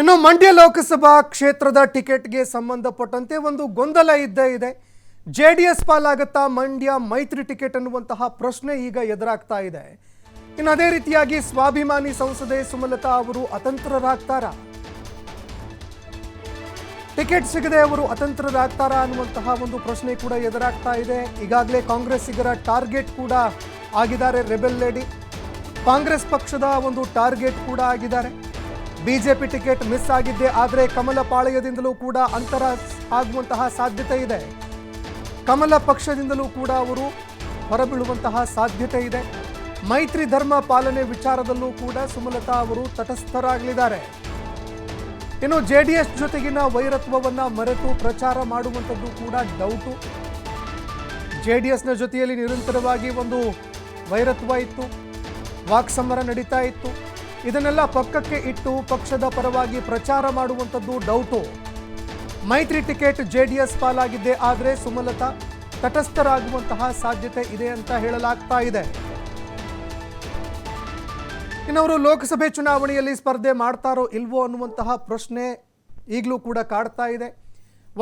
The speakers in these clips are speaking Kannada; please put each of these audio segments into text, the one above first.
ಇನ್ನು ಮಂಡ್ಯ ಲೋಕಸಭಾ ಕ್ಷೇತ್ರದ ಟಿಕೆಟ್ಗೆ ಸಂಬಂಧಪಟ್ಟಂತೆ ಒಂದು ಗೊಂದಲ ಇದ್ದೇ ಇದೆ. ಜೆಡಿಎಸ್ ಪಾಲಾಗುತ್ತಾ ಮಂಡ್ಯ ಮೈತ್ರಿ ಟಿಕೆಟ್ ಅನ್ನುವಂತಹ ಪ್ರಶ್ನೆ ಈಗ ಎದುರಾಗ್ತಾ ಇದೆ. ಇನ್ನು ಅದೇ ರೀತಿಯಾಗಿ ಸ್ವಾಭಿಮಾನಿ ಸಂಸದೆ ಸುಮಲತಾ ಅವರು ಅತಂತ್ರರಾಗ್ತಾರಾ, ಟಿಕೆಟ್ ಸಿಗದೆ ಅವರು ಅತಂತ್ರರಾಗ್ತಾರಾ ಅನ್ನುವಂತಹ ಒಂದು ಪ್ರಶ್ನೆ ಕೂಡ ಎದುರಾಗ್ತಾ ಇದೆ. ಈಗಾಗಲೇ ಕಾಂಗ್ರೆಸ್ಸಿಗರ ಟಾರ್ಗೆಟ್ ಕೂಡ ಆಗಿದ್ದಾರೆ. ರೆಬೆಲ್ ಲೇಡಿ ಕಾಂಗ್ರೆಸ್ ಪಕ್ಷದ ಒಂದು ಟಾರ್ಗೆಟ್ ಕೂಡ ಆಗಿದ್ದಾರೆ. ಬಿಜೆಪಿ ಟಿಕೆಟ್ ಮಿಸ್ ಆಗಿದ್ದೆ ಆದರೆ ಕಮಲ ಪಾಳಯದಿಂದಲೂ ಕೂಡ ಅಂತರ ಆಗುವಂತಹ ಸಾಧ್ಯತೆ ಇದೆ. ಕಮಲ ಪಕ್ಷದಿಂದಲೂ ಕೂಡ ಅವರು ಹೊರಬೀಳುವಂತಹ ಸಾಧ್ಯತೆ ಇದೆ. ಮೈತ್ರಿ ಧರ್ಮ ಪಾಲನೆ ವಿಚಾರದಲ್ಲೂ ಕೂಡ ಸುಮಲತಾ ಅವರು ತಟಸ್ಥರಾಗಲಿದ್ದಾರೆ. ಇನ್ನು ಜೆಡಿಎಸ್ ಜೊತೆಗಿನ ವೈರತ್ವವನ್ನ ಮರೆತು ಪ್ರಚಾರ ಮಾಡುವಂಥದ್ದು ಕೂಡ ಡೌಟು. ಜೆಡಿಎಸ್ನ ಜೊತೆಯಲ್ಲಿ ನಿರಂತರವಾಗಿ ಒಂದು ವೈರತ್ವ ಇತ್ತು, ವಾಕ್ಸಮರ ನಡೀತಾ ಇತ್ತು. ಇದನ್ನೆಲ್ಲ ಪಕ್ಕಕ್ಕೆ ಇಟ್ಟು ಪಕ್ಷದ ಪರವಾಗಿ ಪ್ರಚಾರ ಮಾಡುವಂಥದ್ದು ಡೌಟು. ಮೈತ್ರಿ ಟಿಕೆಟ್ ಜೆಡಿಎಸ್ ಪಾಲಾಗಿದ್ದೆ ಆದರೆ ಸುಮಲತಾ ತಟಸ್ಥರಾಗುವಂತಹ ಸಾಧ್ಯತೆ ಇದೆ ಅಂತ ಹೇಳಲಾಗ್ತಾ ಇದೆ. ಇನ್ನವರು ಲೋಕಸಭೆ ಚುನಾವಣೆಯಲ್ಲಿ ಸ್ಪರ್ಧೆ ಮಾಡ್ತಾರೋ ಇಲ್ವೋ ಅನ್ನುವಂತಹ ಪ್ರಶ್ನೆ ಈಗಲೂ ಕೂಡ ಕಾಡ್ತಾ ಇದೆ.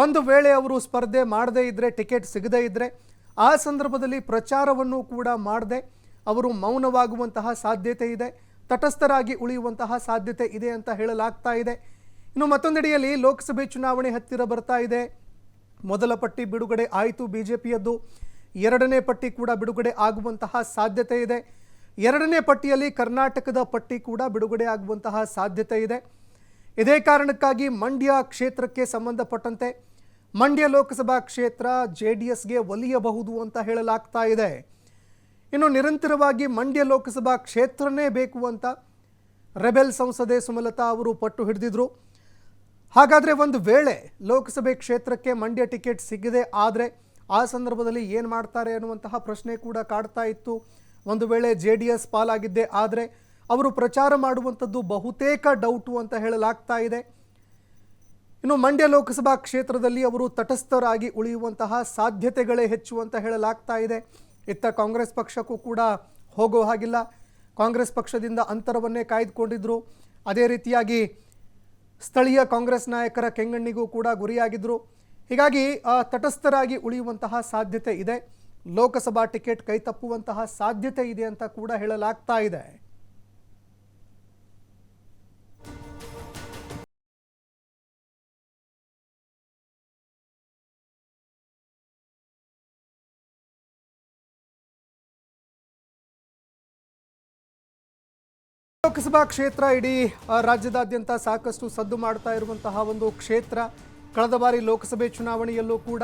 ಒಂದು ವೇಳೆ ಅವರು ಸ್ಪರ್ಧೆ ಮಾಡದೇ ಇದ್ದರೆ, ಟಿಕೆಟ್ ಸಿಗದೇ ಇದ್ದರೆ, ಆ ಸಂದರ್ಭದಲ್ಲಿ ಪ್ರಚಾರವನ್ನು ಕೂಡ ಮಾಡದೆ ಅವರು ಮೌನವಾಗುವಂತಹ ಸಾಧ್ಯತೆ ಇದೆ, ತಟಸ್ಥರಾಗಿ ಉಳಿಯುವಂತಹ ಸಾಧ್ಯತೆ ಇದೆ ಅಂತ ಹೇಳಲಾಗ್ತಾ ಇದೆ. ಇನ್ನು ಮತ್ತೊಂದೆಡೆಯಲ್ಲಿ ಲೋಕಸಭೆ ಚುನಾವಣೆ ಹತ್ತಿರ ಬರ್ತಾ ಇದೆ. ಮೊದಲ ಪಟ್ಟಿ ಬಿಡುಗಡೆ ಆಯಿತು ಬಿಜೆಪಿಯದ್ದು, ಎರಡನೇ ಪಟ್ಟಿ ಕೂಡ ಬಿಡುಗಡೆ ಆಗುವಂತಹ ಸಾಧ್ಯತೆ ಇದೆ. ಎರಡನೇ ಪಟ್ಟಿಯಲ್ಲಿ ಕರ್ನಾಟಕದ ಪಟ್ಟಿ ಕೂಡ ಬಿಡುಗಡೆ ಆಗುವಂತಹ ಸಾಧ್ಯತೆ ಇದೆ. ಇದೇ ಕಾರಣಕ್ಕಾಗಿ ಮಂಡ್ಯ ಕ್ಷೇತ್ರಕ್ಕೆ ಸಂಬಂಧಪಟ್ಟಂತೆ ಮಂಡ್ಯ ಲೋಕಸಭಾ ಕ್ಷೇತ್ರ ಜೆಡಿಎಸ್ಗೆ ಒಲಿಯಬಹುದು ಅಂತ ಹೇಳಲಾಗ್ತಾ ಇದೆ. ಇನ್ನು ನಿರಂತರವಾಗಿ ಮಂಡ್ಯ ಲೋಕಸಭಾ ಕ್ಷೇತ್ರನೇ ಬೇಕು ಅಂತ ರೆಬೆಲ್ ಸಂಸದೆ ಸುಮಲತಾ ಅವರು ಪಟ್ಟು ಹಿಡಿದಿದ್ರು. ಹಾಗಾದರೆ ಒಂದು ವೇಳೆ ಲೋಕಸಭೆ ಕ್ಷೇತ್ರಕ್ಕೆ ಮಂಡ್ಯ ಟಿಕೆಟ್ ಸಿಗದೆ ಆದರೆ ಆ ಸಂದರ್ಭದಲ್ಲಿ ಏನು ಮಾಡ್ತಾರೆ ಅನ್ನುವಂತಹ ಪ್ರಶ್ನೆ ಕೂಡ ಕಾಡ್ತಾ ಇತ್ತು. ಒಂದು ವೇಳೆ ಜೆಡಿಎಸ್ ಪಾಲಾಗಿದ್ದೆ ಆದರೆ ಅವರು ಪ್ರಚಾರ ಮಾಡುವಂಥದ್ದು ಬಹುತೇಕ ಡೌಟು ಅಂತ ಹೇಳಲಾಗ್ತಾ ಇದೆ. ಇನ್ನು ಮಂಡ್ಯ ಲೋಕಸಭಾ ಕ್ಷೇತ್ರದಲ್ಲಿ ಅವರು ತಟಸ್ಥರಾಗಿ ಉಳಿಯುವಂತಹ ಸಾಧ್ಯತೆಗಳೇ ಹೆಚ್ಚು ಅಂತ ಹೇಳಲಾಗ್ತಾ ಇದೆ. ಇತ್ತ ಕಾಂಗ್ರೆಸ್ ಪಕ್ಷಕ್ಕೂ ಕೂಡ ಹೋಗೋ ಹಾಗಿಲ್ಲ, ಕಾಂಗ್ರೆಸ್ ಪಕ್ಷದಿಂದ ಅಂತರವನ್ನೇ ಕಾಯ್ದುಕೊಂಡಿದ್ರು. ಅದೇ ರೀತಿಯಾಗಿ ಸ್ಥಳೀಯ ಕಾಂಗ್ರೆಸ್ ನಾಯಕರ ಕೆಂಗಣ್ಣಿಗೂ ಕೂಡ ಗುರಿಯಾಗಿದ್ದರು. ಹೀಗಾಗಿ ತಟಸ್ಥರಾಗಿ ಉಳಿಯುವಂತಹ ಸಾಧ್ಯತೆ ಇದೆ. ಲೋಕಸಭಾ ಟಿಕೆಟ್ ಕೈ ತಪ್ಪುವಂತಹ ಸಾಧ್ಯತೆ ಇದೆ ಅಂತ ಕೂಡ ಹೇಳಲಾಗ್ತಾ ಇದೆ. ಲೋಕಸಭಾ ಕ್ಷೇತ್ರ ಇಡೀ ರಾಜ್ಯದಾದ್ಯಂತ ಸಾಕಷ್ಟು ಸದ್ದು ಮಾಡ್ತಾ ಇರುವಂತಹ ಒಂದು ಕ್ಷೇತ್ರ. ಕಳೆದ ಬಾರಿ ಲೋಕಸಭೆ ಚುನಾವಣೆಯಲ್ಲೂ ಕೂಡ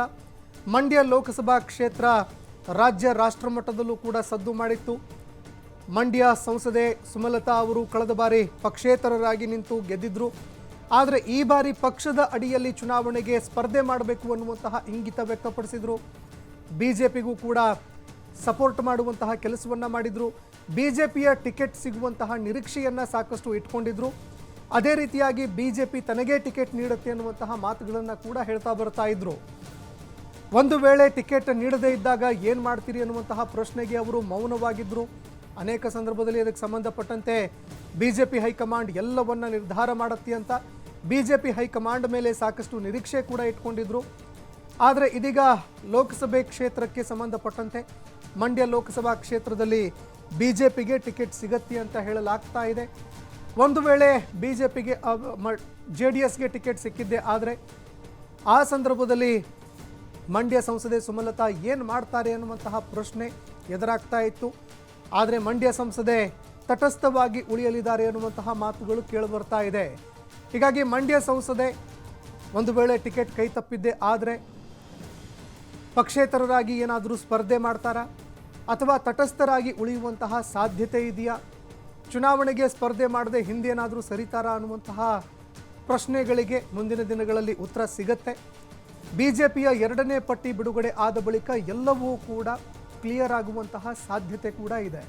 ಮಂಡ್ಯ ಲೋಕಸಭಾ ಕ್ಷೇತ್ರ ರಾಜ್ಯ ರಾಷ್ಟ್ರಮಟ್ಟದಲ್ಲೂ ಕೂಡ ಸದ್ದು ಮಾಡಿತ್ತು. ಮಂಡ್ಯ ಸಂಸದೆ ಸುಮಲತಾ ಅವರು ಕಳೆದ ಬಾರಿ ಪಕ್ಷೇತರರಾಗಿ ನಿಂತು ಗೆದ್ದಿದ್ರು. ಆದರೆ ಈ ಬಾರಿ ಪಕ್ಷದ ಅಡಿಯಲ್ಲಿ ಚುನಾವಣೆಗೆ ಸ್ಪರ್ಧೆ ಮಾಡಬೇಕು ಅನ್ನುವಂತಹ ಇಂಗಿತ ವ್ಯಕ್ತಪಡಿಸಿದರು. ಬಿಜೆಪಿಗೂ ಕೂಡ ಸಪೋರ್ಟ್ ಮಾಡುವಂತಹ ಕೆಲಸವನ್ನು ಮಾಡಿದರು. ಬಿಜೆಪಿಯ ಟಿಕೆಟ್ ಸಿಗುವಂತಹ ನಿರೀಕ್ಷೆಯನ್ನು ಸಾಕಷ್ಟು ಇಟ್ಕೊಂಡಿದ್ರು. ಅದೇ ರೀತಿಯಾಗಿ ಬಿಜೆಪಿ ತನಗೇ ಟಿಕೆಟ್ ನೀಡುತ್ತೆ ಅನ್ನುವಂತಹ ಮಾತುಗಳನ್ನು ಕೂಡ ಹೇಳ್ತಾ ಬರ್ತಾ ಇದ್ರು. ಒಂದು ವೇಳೆ ಟಿಕೆಟ್ ನೀಡದೇ ಇದ್ದಾಗ ಏನು ಮಾಡ್ತೀರಿ ಅನ್ನುವಂತಹ ಪ್ರಶ್ನೆಗೆ ಅವರು ಮೌನವಾಗಿದ್ದರು. ಅನೇಕ ಸಂದರ್ಭದಲ್ಲಿ ಅದಕ್ಕೆ ಸಂಬಂಧಪಟ್ಟಂತೆ ಬಿಜೆಪಿ ಹೈಕಮಾಂಡ್ ಎಲ್ಲವನ್ನ ನಿರ್ಧಾರ ಮಾಡುತ್ತೆ ಅಂತ ಬಿಜೆಪಿ ಹೈಕಮಾಂಡ್ ಮೇಲೆ ಸಾಕಷ್ಟು ನಿರೀಕ್ಷೆ ಕೂಡ ಇಟ್ಕೊಂಡಿದ್ರು. ಆದರೆ ಇದೀಗ ಲೋಕಸಭೆ ಕ್ಷೇತ್ರಕ್ಕೆ ಸಂಬಂಧಪಟ್ಟಂತೆ ಮಂಡ್ಯ ಲೋಕಸಭಾ ಕ್ಷೇತ್ರದಲ್ಲಿ ಬಿಜೆಪಿಗೆ ಟಿಕೆಟ್ ಸಿಗತ್ತೆ ಅಂತ ಹೇಳಲಾಗ್ತಾ ಇದೆ. ಒಂದು ವೇಳೆ ಬಿಜೆಪಿಗೆ ಜೆಡಿಎಸ್ಗೆ ಟಿಕೆಟ್ ಸಿಕ್ಕಿದ್ದೆ ಆದರೆ ಆ ಸಂದರ್ಭದಲ್ಲಿ ಮಂಡ್ಯ ಸಂಸದೆ ಸುಮಲತಾ ಏನು ಮಾಡ್ತಾರೆ ಅನ್ನುವಂತಹ ಪ್ರಶ್ನೆ ಎದುರಾಗ್ತಾ ಇತ್ತು. ಆದರೆ ಮಂಡ್ಯ ಸಂಸದೆ ತಟಸ್ಥವಾಗಿ ಉಳಿಯಲಿದ್ದಾರೆ ಅನ್ನುವಂತಹ ಮಾತುಗಳು ಕೇಳಿಬರ್ತಾ ಇದೆ. ಹೀಗಾಗಿ ಮಂಡ್ಯ ಸಂಸದೆ ಒಂದು ವೇಳೆ ಟಿಕೆಟ್ ಕೈ ತಪ್ಪಿದ್ದೆ ಆದರೆ ಪಕ್ಷೇತರರಾಗಿ ಏನಾದರೂ ಸ್ಪರ್ಧೆ ಮಾಡ್ತಾರಾ ಅಥವಾ ತಟಸ್ಥರಾಗಿ ಉಳಿಯುವಂತಹ ಸಾಧ್ಯತೆ ಇದೆಯಾ, ಚುನಾವಣೆಗೆ ಸ್ಪರ್ಧೆ ಮಾಡದೆ ಹಿಂದೇನಾದರೂ ಸರಿತಾರಾ ಅನ್ನುವಂತಹ ಪ್ರಶ್ನೆಗಳಿಗೆ ಮುಂದಿನ ದಿನಗಳಲ್ಲಿ ಉತ್ತರ ಸಿಗತ್ತೆ. ಬಿಜೆಪಿಯ ಎರಡನೇ ಪಟ್ಟಿ ಬಿಡುಗಡೆ ಆದ ಬಳಿಕ ಎಲ್ಲವೂ ಕೂಡ ಕ್ಲಿಯರ್ ಆಗುವಂತಹ ಸಾಧ್ಯತೆ ಕೂಡ ಇದೆ.